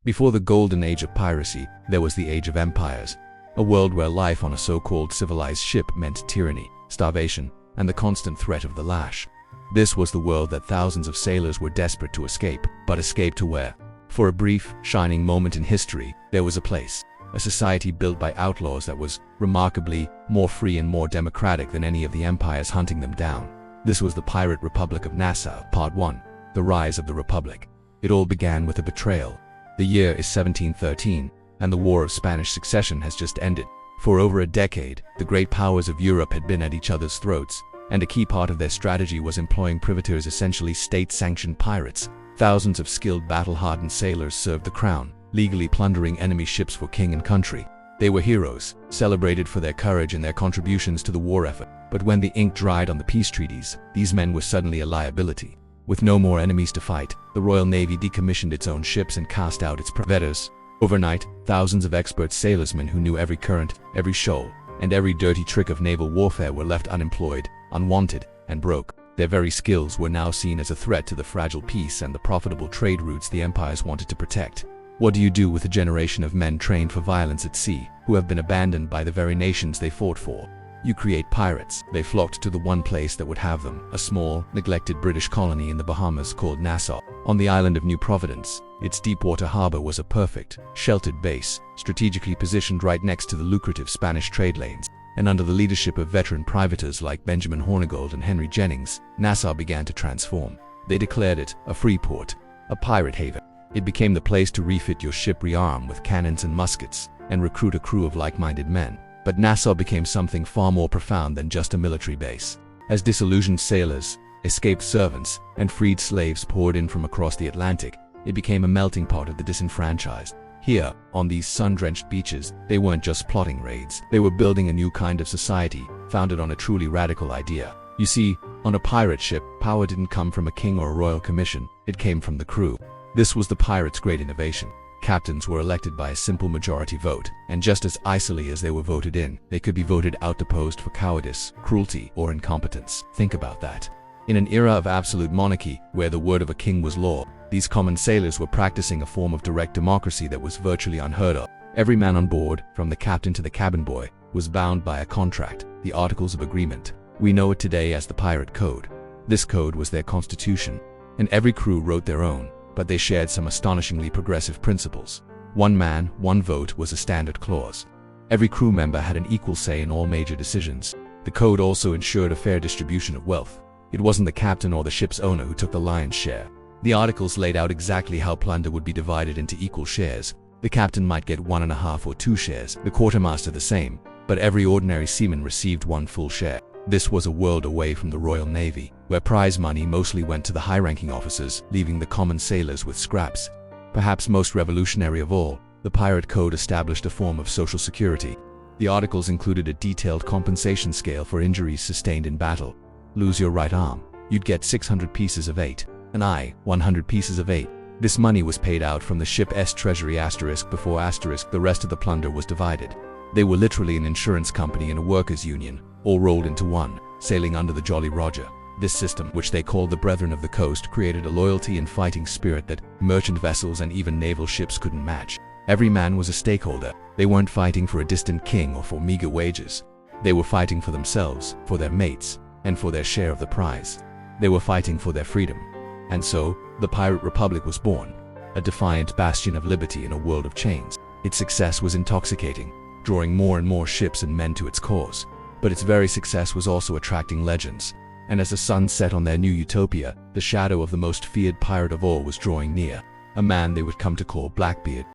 Before the golden age of piracy, there was the age of empires, a world where life on a so-called civilized ship meant tyranny, starvation, and the constant threat of the lash. This was the world that thousands of sailors were desperate to escape, but escape to where? For a brief, shining moment in history, there was a place, a society built by outlaws that was, remarkably, more free and more democratic than any of the empires hunting them down. This was the Pirate Republic of Nassau, Part 1, The Rise of the Republic. It all began with a betrayal. The year is 1713, and the War of Spanish Succession has just ended. For over a decade, the great powers of Europe had been at each other's throats, and a key part of their strategy was employing privateers, essentially state-sanctioned pirates. Thousands of skilled, battle-hardened sailors served the crown, legally plundering enemy ships for king and country. They were heroes, celebrated for their courage and their contributions to the war effort. But when the ink dried on the peace treaties, these men were suddenly a liability. With no more enemies to fight, the Royal Navy decommissioned its own ships and cast out its privateers. Overnight, thousands of expert sailormen who knew every current, every shoal, and every dirty trick of naval warfare were left unemployed, unwanted, and broke. Their very skills were now seen as a threat to the fragile peace and the profitable trade routes the empires wanted to protect. What do you do with a generation of men trained for violence at sea, who have been abandoned by the very nations they fought for? You create pirates. They flocked to the one place that would have them, a small, neglected British colony in the Bahamas called Nassau. On the island of New Providence, its deep-water harbor was a perfect, sheltered base, strategically positioned right next to the lucrative Spanish trade lanes. And under the leadership of veteran privateers like Benjamin Hornigold and Henry Jennings, Nassau began to transform. They declared it a free port, a pirate haven. It became the place to refit your ship, rearm with cannons and muskets, and recruit a crew of like-minded men. But Nassau became something far more profound than just a military base. As disillusioned sailors, escaped servants, and freed slaves poured in from across the Atlantic, it became a melting pot of the disenfranchised. Here, on these sun-drenched beaches, they weren't just plotting raids. They were building a new kind of society, founded on a truly radical idea. You see, on a pirate ship, power didn't come from a king or a royal commission. It came from the crew. This was the pirates' great innovation. Captains were elected by a simple majority vote, and just as easily as they were voted in, they could be voted out, deposed for cowardice, cruelty, or incompetence. Think about that. In an era of absolute monarchy, where the word of a king was law, these common sailors were practicing a form of direct democracy that was virtually unheard of. Every man on board, from the captain to the cabin boy, was bound by a contract, the Articles of Agreement. We know it today as the Pirate Code. This code was their constitution, and every crew wrote their own, but they shared some astonishingly progressive principles. One man, one vote was a standard clause. Every crew member had an equal say in all major decisions. The code also ensured a fair distribution of wealth. It wasn't the captain or the ship's owner who took the lion's share. The articles laid out exactly how plunder would be divided into equal shares. The captain might get 1.5 or 2 shares, the quartermaster the same, but every ordinary seaman received 1 full share. This was a world away from the Royal Navy, where prize money mostly went to the high-ranking officers, leaving the common sailors with scraps. Perhaps most revolutionary of all, the Pirate Code established a form of social security. The articles included a detailed compensation scale for injuries sustained in battle. Lose your right arm, you'd get 600 pieces of 8, an eye, 100 pieces of 8. This money was paid out from the ship's treasury *, before * the rest of the plunder was divided. They were literally an insurance company and a workers' union, all rolled into one, sailing under the Jolly Roger. This system, which they called the Brethren of the Coast, created a loyalty and fighting spirit that merchant vessels and even naval ships couldn't match. Every man was a stakeholder. They weren't fighting for a distant king or for meager wages. They were fighting for themselves, for their mates, and for their share of the prize. They were fighting for their freedom. And so, the Pirate Republic was born, a defiant bastion of liberty in a world of chains. Its success was intoxicating, drawing more and more ships and men to its cause. But its very success was also attracting legends. And as the sun set on their new Utopia, the shadow of the most feared pirate of all was drawing near. A man they would come to call Blackbeard.